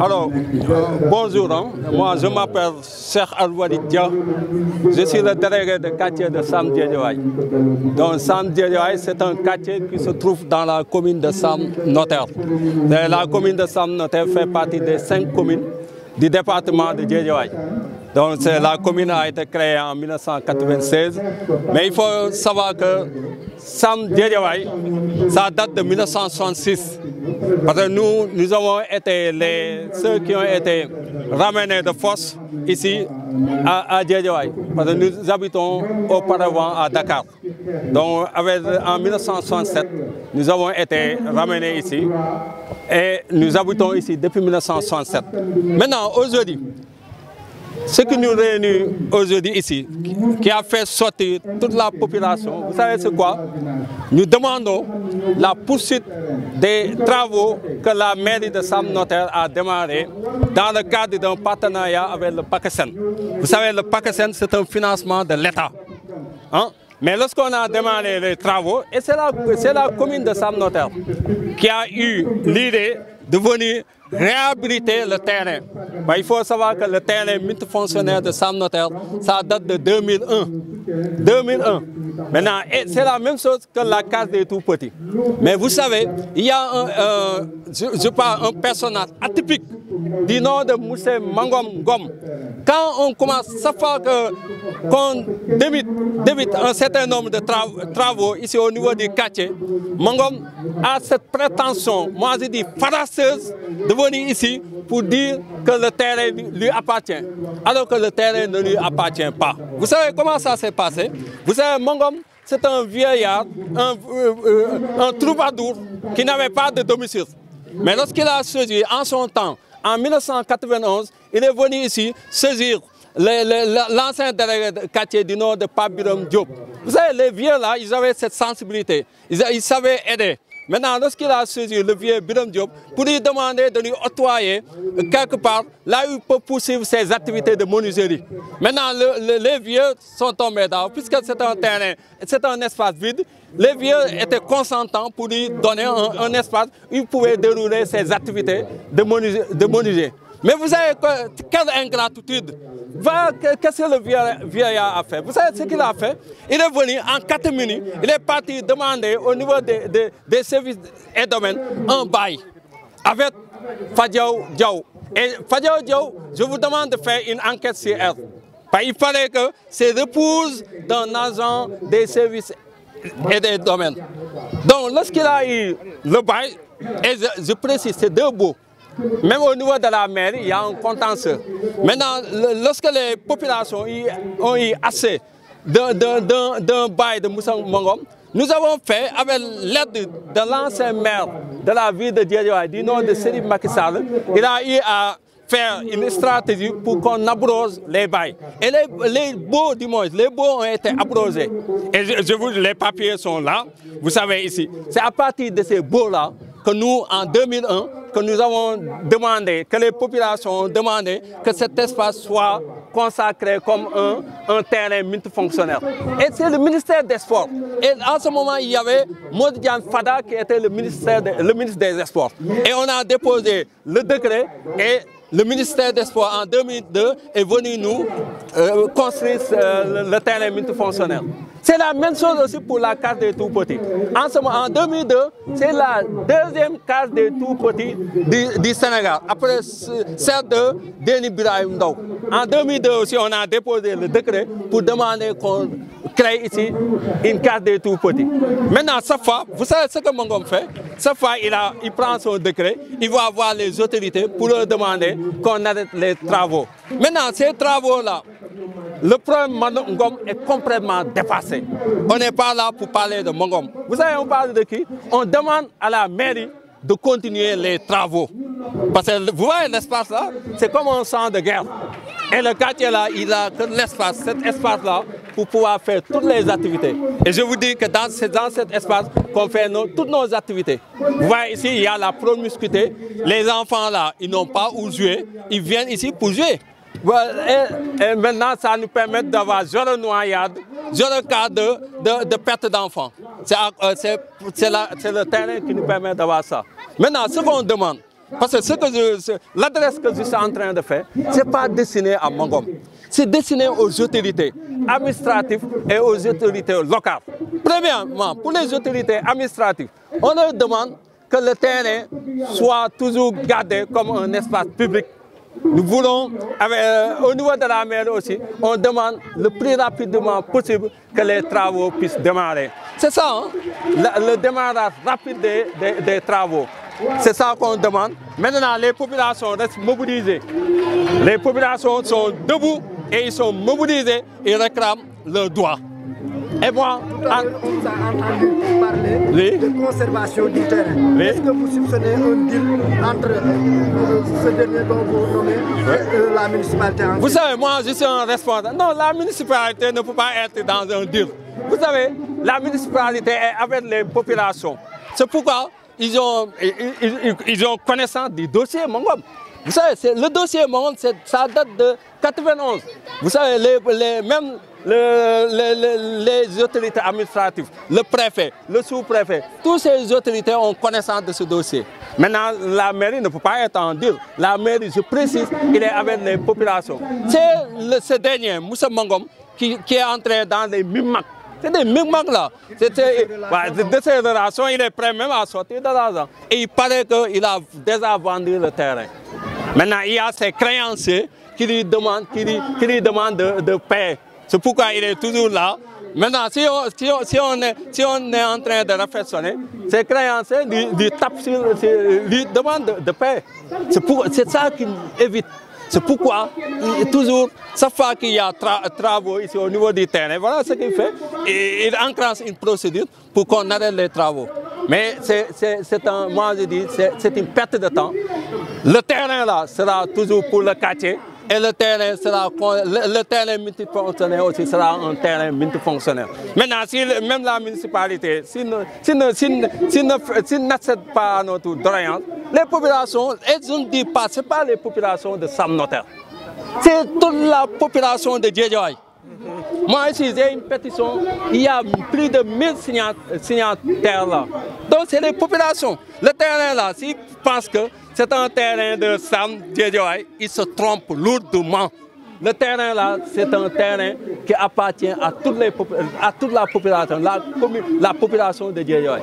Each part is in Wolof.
Alors, bonjour, hein. Moi je m'appelle Cheikh Alwali Dia, je suis le délégué de quartier de Sam Guédiawaye. Donc Sam Guédiawaye, c'est un quartier qui se trouve dans la commune de Sam Notaire. La commune de Sam Notaire fait partie des 5 communes du département de Guédiawaye. Donc la commune a été créée en 1996, mais il faut savoir que Sam Guédiawaye, ça date de 1966. Parce que nous avons été ceux qui ont été ramenés de force ici à Guédiawaye. Parce que nous habitons auparavant à Dakar. Donc en 1967, nous avons été ramenés ici et nous habitons ici depuis 1967. Maintenant, aujourd'hui, ce qui nous réunit aujourd'hui ici, qui a fait sortir toute la population, vous savez c'est quoi? Nous demandons la poursuite des travaux que la mairie de Sam Notaire a démarré dans le cadre d'un partenariat avec le PACASEN. Vous savez, le PACASEN, c'est un financement de l'État. Hein? Mais lorsqu'on a démarré les travaux, et c'est la commune de Sam Notaire qui a eu l'idée de venir réhabiliter le terrain. Il faut savoir que le terrain multifonctionnel de Sam Notaire, ça date de 2001. 2001. Maintenant, c'est la même chose que la case des tout-petits. Mais vous savez, il y a un personnage atypique du nom de Moussé Mangom Gom. Quand on commence, ça fait qu'on débute un certain nombre de travaux ici au niveau du quartier, Mangom a cette prétention, moi je dis farasseuse, de venir ici pour dire que le terrain lui appartient, alors que le terrain ne lui appartient pas. Vous savez comment ça s'est passé? Vous savez, Mangom, c'est un vieillard, un troubadour qui n'avait pas de domicile. Mais lorsqu'il a saisi en son temps, en 1991, il est venu ici saisir l'ancien délégué de quartier du nom de Pape Biram Diop. Vous savez, les vieux là, ils avaient cette sensibilité, ils savaient aider. Maintenant, lorsqu'il a saisi le vieux Biram Diop pour lui demander de lui octroyer quelque part, là où il peut poursuivre ses activités de menuiserie. Maintenant, les vieux sont tombés d'arbre, puisque c'est un terrain, c'est un espace vide. Les vieux étaient consentants pour lui donner un espace où il pouvait dérouler ses activités de menuisier. Mais vous savez quelle ingratitude! Qu'est-ce que le vieillard a fait? Vous savez ce qu'il a fait? Il est venu en 4 minutes, il est parti demander au niveau des services et domaines un bail avec Fadiao Diaw. Et Fadiao Diaw, je vous demande de faire une enquête sur elle. Il fallait que c'est l'épouse d'un agent des services et des domaines. Donc lorsqu'il a eu le bail, et je précise, c'est 2 baux. Même au niveau de la mairie, il y a un contentieux. Maintenant, lorsque les populations ont eu assez d'un bail de Moussa Mangom, nous avons fait, avec l'aide de l'ancien maire de la ville de Guédiawaye, du nom de Serif Macky Sall, il a eu à faire une stratégie pour qu'on abrose les bails. Et les baux, du moins, les baux ont été abrogés. Et les papiers sont là, vous savez ici. C'est à partir de ces baux-là que nous, en 2001, que nous avons demandé, que les populations ont demandé que cet espace soit consacré comme un terrain multifonctionnel. Et c'est le ministère des Sports. Et en ce moment, il y avait Modiane Fada qui était le ministre des Sports. Et on a déposé le décret et le ministère des Sports en 2002 est venu nous construire le terrain multifonctionnel. C'est la même chose aussi pour la case des tout-petits. En 2002, c'est la 2e case des tout-petits du Sénégal, après celle de Denis Birahim Ndaw. En 2002 aussi, on a déposé le décret pour demander qu'on crée ici une case des tout-petits. Maintenant, cette fois, vous savez ce que Mangom fait? Cette fois, il prend son décret, il va voir les autorités pour leur demander qu'on arrête les travaux. Maintenant, ces travaux-là, le problème Mangom est complètement dépassé. On n'est pas là pour parler de Mangom. Vous savez, on parle de qui? On demande à la mairie de continuer les travaux. Parce que vous voyez l'espace là, c'est comme un champ de guerre. Et le quartier là, il a que l'espace, cet espace-là, pour pouvoir faire toutes les activités. Et je vous dis que c'est dans cet espace qu'on fait toutes nos activités. Vous voyez ici, il y a la promiscuité. Les enfants là, ils n'ont pas où jouer, ils viennent ici pour jouer. Et maintenant, ça nous permet d'avoir 0 noyade, 0 cas de perte d'enfants. C'est le terrain qui nous permet d'avoir ça. Maintenant, ce qu'on demande, parce que l'adresse que je suis en train de faire, ce n'est pas destiné à Mangom. C'est destiné aux autorités administratives et aux autorités locales. Premièrement, pour les autorités administratives, on leur demande que le terrain soit toujours gardé comme un espace public. Nous voulons, au niveau de la mairie aussi, on demande le plus rapidement possible que les travaux puissent démarrer. C'est ça, hein? Le démarrage rapide des travaux. C'est ça qu'on demande. Maintenant, les populations restent mobilisées. Les populations sont debout et ils sont mobilisés et réclament leurs droits. Et moi, tout à l'heure, on vous a entendu parler de conservation du terrain. Oui. Est-ce que vous soupçonnez un deal entre ce dernier dont vous nommez et la municipalité? Vous savez, moi, je suis un responsable. Non, la municipalité ne peut pas être dans un deal. Vous savez, la municipalité est avec les populations. C'est pourquoi ils ont connaissance du dossier Mangom. Vous savez, le dossier Mangom, ça date de 91. Vous savez, même les autorités administratives, le préfet, le sous-préfet, toutes ces autorités ont connaissance de ce dossier. Maintenant, la mairie ne peut pas être en deal. La mairie, je précise, il est avec les populations. C'est ce dernier, Moussa Mangom, qui est entré dans les mimaks. C'est des mimaks là. De ces relations, il est prêt même à sortir de l'argent. Et il paraît qu'il a déjà vendu le terrain. Maintenant, il y a ces créanciers qui lui demandent de payer. C'est pourquoi il est toujours là. Maintenant, si on est en train de réflexionner, ces créanciers lui tapent lui demandent de payer. C'est ça qu'il évite. C'est pourquoi, toujours, chaque fois qu'il y a travaux ici au niveau du terrain, voilà ce qu'il fait. Et il enclenche une procédure pour qu'on arrête les travaux. Mais moi je dis, c'est une perte de temps. Le terrain là sera toujours pour le quartier. Et le terrain multifonctionnel aussi sera un terrain multifonctionnel. Maintenant, si même la municipalité, s'il n'accepte pas notre doléance, les populations, elles ne disent pas, ce n'est pas les populations de Sam Notaire. C'est toute la population de Djedjoy. Moi ici, j'ai une pétition, il y a plus de 1000 signataires là. Donc c'est les populations. Le terrain là, s'ils pensent que c'est un terrain de Sam Djedjoy, ils se trompent lourdement. Le terrain là, c'est un terrain qui appartient à toute la population, la population de Djedjoy.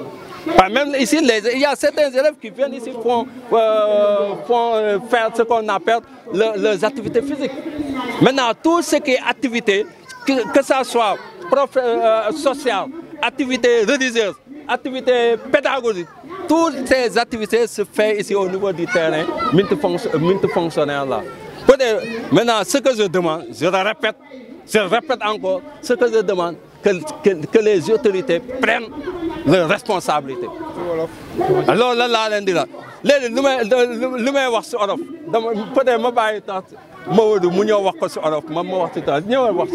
Même ici, il y a certains élèves qui viennent ici font faire ce qu'on appelle les activités physiques. Maintenant, tout ce qui est activité, que ça soit sociale, activité religieuse, activité pédagogique, toutes ces activités se font ici au niveau du terrain multifonctionnel là. Maintenant, ce que je demande, je répète encore, ce que je demande, que les autorités prennent leurs responsabilités. Alors là, lu may wax si olof peut-être ma bàyyi tax Maodo mu ñëw wax ko si olof ma wax si tax ñëwal wax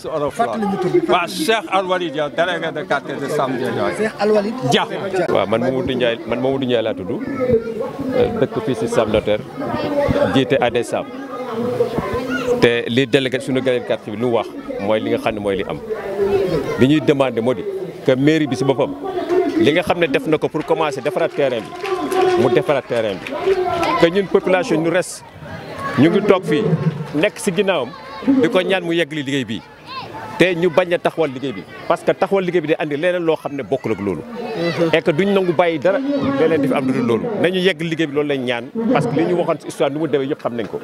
si olof waaw Cheikh Alwali Dia délégué de quartier de Sam Djedjoy. Cheikh Alwali Dia. waaw man Mamadou Ndiaye laa tudd dëkk fii si Sam Notaire jiite AD Sam te li délégué suñu délégué de quartier bi lu wax mooy li nga xam ne mooy li am li ñuy demandé moo di que mairie bi si boppam li nga xam ne def na ko pour commencer defaraat terrain bi mu defaraat terrain bi que ñun population ñu res ñu ngi toog fii nekk si ginnaawam di ko ñaan mu yeggali liggéey bi te ñu bañ a taxawal liggéey bi parce que taxawal liggéey bi day andi leneen loo xam ne bokkul ak loolu. et que duñ nangu bàyyi dara leneen di fi am lu dul loolu nañu yegg liggéey bi loolu lañ ñaan parce que li ñu waxoon si histoire nu mu demee yëpp xam nañ ko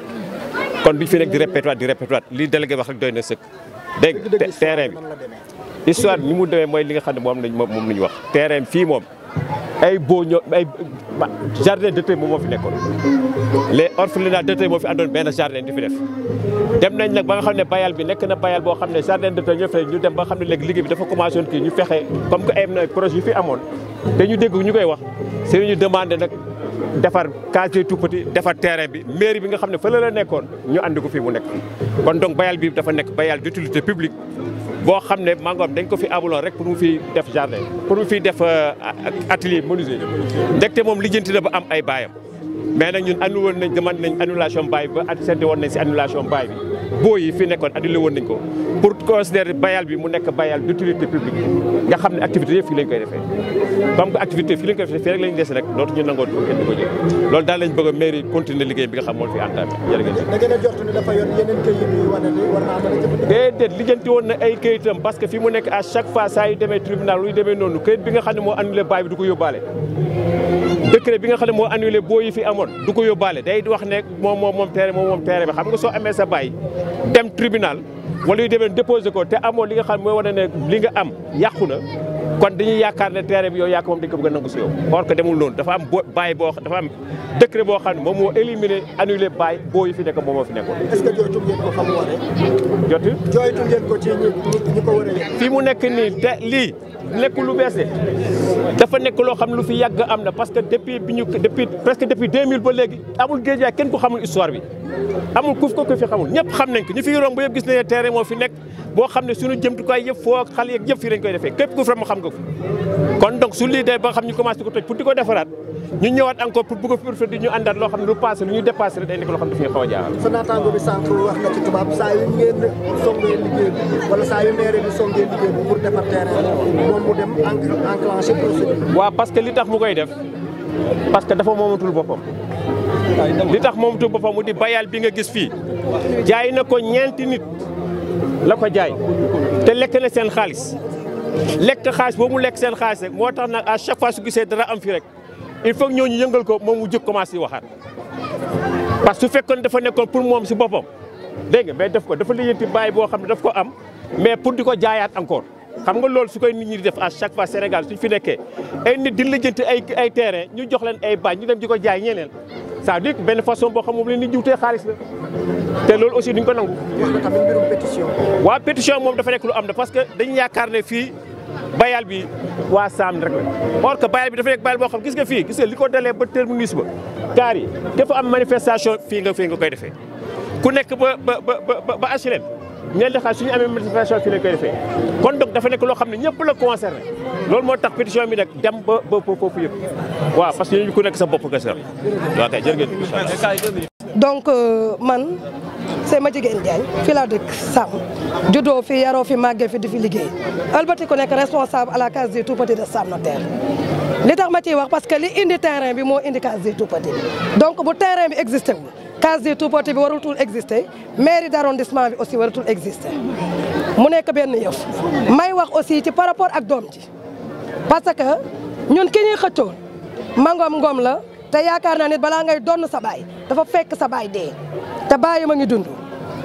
kon duñ fi nekk di répété waat li délégué wax rek doy na sëkk dégg nga terrain bi. histoire ni mu demee mooy li nga xam ne moom la ñu wax terrain fii moom ay jardin d'été moom moo fi nekkoon les orphelinats d'été moo fi àndoon benn jardin di fi def dem nañ nag ba nga xam ne bayal bi nekk na bayal boo xam ne jardin d'été ñoo fi ñu dem ba nga xam ne léegi liggéey bi dafa commencé woon kii ñu fexe comme que ay na projet yu fi amoon te ñu dégg ñu koy wax c'est ñu demandé nag defar casier tout petit defar terrain bi mairie bi nga xam ne fële la nekkoon ñu andi ko fii mu nekk kon donc bayal bi dafa nekk bayal d'utilité publique boo xam ne Mangom dañ ko fi amuloon rek pour mu fi def jardin pour mu fi def atelier menuisier ndekte moom lijjanti na ba am ay baayam mais nag ñun annulé woon nañ demande nañ annulation baay ba seetlu woon nañ si annulation baay bi boo yi fi nekkoon annulé woon nañ ko pour considérer bayal bi mu nekk bayal d'utilité publique nga xam ne activité yëpp fii lañ koy defee comme que activité fii lañ koy defee fii rek lañ des nag dootu ñu nangoo kenn di ko jël loolu daal lañ bëgg a mairie continuer liggéey bi nga xam moo fi entamé jërëjëf. da ngeen a jort ni dafa yor yeneen këyit yu wane ni war naa mën a jëfandikoo. déedéet lijjanti woon na ay këyitam parce que fi mu nekk à chaque fois saa yu demee tribunal luy demee noonu këyit bi nga xam ne moo annulé baay bi du ko yóbbaale décret bi nga xam ne moo annulé boo yi fi amoon du ko yóbbaale day wax ne moom terrain bi xam nga soo amee sa baay dem tribunal wala yu demee déposé ko te amoo li nga xam mooy wane ne li nga am yàqu na kon dañuy yaakaar ne terrain bi yow yaa ko moom dañ ko bëgg a nangu si yow or que demul noonu dafa am baay dafa am décret boo xam ne moom moo éliminé annulé baay boo yi fi nekk moom moo fi nekkoon. est-ce que jooytu ngeen ko xam waree. jooytu ngeen ko ci ñi ko war a fii mu nekk nii te lii nekk lu bees de dafa nekk loo xam lu fi yàgg am na parce que presque depuis 2000 ba léegi amul Guédiawaye kenn ku xamul histoire bi amul ku fi xamul ñëpp xam nañ ko ñu fi romb yëpp gis nañ ne terrain moo fi nekk boo xam ne suñu jëmtukaay yëpp foo xale yeeg yëpp fii lañ koy defee képp ku fi xam nga ko kon donc su lii day ba xam ñu commencé di ko toj pour di ko defaraat ñu ñëwaat encore pour bëgg a di ñu àndaat loo xam ne lu passé lu ñu dépassé rek day nekk loo xam ne dafay xaw a jaaxal. sa naataango bi sànq wax na ci tubaab saa yu ngeen songee liggéey bi wala saa yu maire bi songee liggéey bi pour defar terrain moom mu dem enclencher procédure. waaw parce que li tax mu koy def parce que dafa moomatul boppam li tax moomatul boppam mu di bayal bi nga gis fii jaay na ko ñeenti nit la ko jaay te lekk na seen xaalis lekk xaalis boobu mu lekk seen xaalis rek moo tax nag à chaque fois su gisee dara am fi rek il faut que ñooñu yëngal ko moom mu jóg commencé waxaat parce que su fekkoon dafa nekkoon pour moom si boppam dégg nga mais def ko dafa lijjanti bàyyi boo xam ne daf ko am mais pour di ko jaayaat encore xam nga loolu su koy nit ñi di def à chaque fois Sénégal suñ fi nekkee ay nit di lijjanti ay terrain ñu jox leen ay bañ ñu dem di ko jaay ñeneen ça veut dire benn façon boo xam moom leen ni jiwtee xaalis la te loolu aussi duñ ko nangu. wax na tamit mbirum pétition. waaw pétition moom dafa nekk lu am na parce que dañu yaakaar ne fii bayal bi waa Saam rek la or que bayal bi dafa nekk bayal boo xam gis nga fii gis nga li ko dalee ba terminus ba gaar yi dafa am manifestation fii nga koy defee ku nekk ba HLM ñeen di xaar suñu amee manifestation fii lañ koy defee kon donc dafa nekk loo xam ne ñëpp la concerné loolu moo tax pétition bi nag dem ba foofu yëpp waaw parce que ñu ku nekk sa bopp kese waaw kay jërë ngeen. donc man c'est Madjiguène Diagne fii laa dëkk Sam juddoo fi yaroo fi màggee fi di fi liggéey albati ku nekk responsable à la case des tout-petits de Sam Notaire li tax ma ciy wax parce que li indi terrain bi moo indi case des tout-petits donc bu terrain bi existé wul case des tout-petits bi waratul existé mairie d'arrondissement bi aussi waratul existé mu nekk benn yëf may wax aussi ci par rapport ak doom ji parce que ñun ki ñuy xëccoon ngom la te yaakaar naa nit balaa ngay donn sa baay dafa fekk sa baay dee te baay ma ngi dund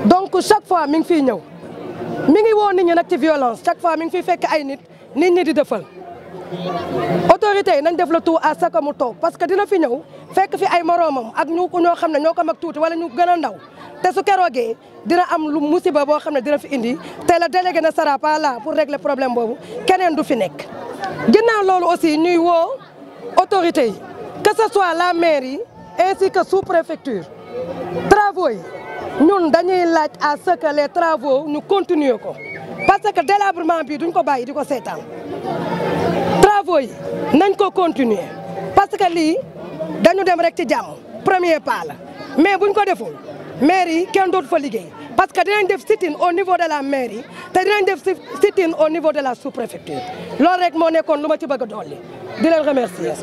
donc chaque fois mi ngi fiy ñëw mi ngi woo nit ñi nag ci violence chaque fois mi ngi fiy fekk ay nit ñi di defal autorité yi nañ def le tout à ce que mu toog parce que dina fi ñëw fekk fi ay moroomam ak ñoo xam ne ñoo ko mag tuuti wala ñu gën a ndaw te su keroogee dina am lu musiba boo xam ne dina fi indi te la délégué ne sera pas là pour régler problème boobu keneen du fi nekk. ginnaaw loolu aussi ñuy woo autorité yi que ce soit la mairie ainsi que sous-préfecture travaux yi ñun dañuy laaj à ce que les travaux ñu continuer ko parce que délabrement bi duñ ko bàyyi di ko seetaan travaux yi nañ ko continuer parce que lii dañu dem rek ci jàmm premier pas la mais buñ ko deful mairie kenn dootu fa liggéey parce que dinañ def sit-in au niveau de la mairie te dinañ def sit-in au niveau de la sous-préfecture loolu rek moo nekkoon lu ma ci bëgg a dolli di leen remercier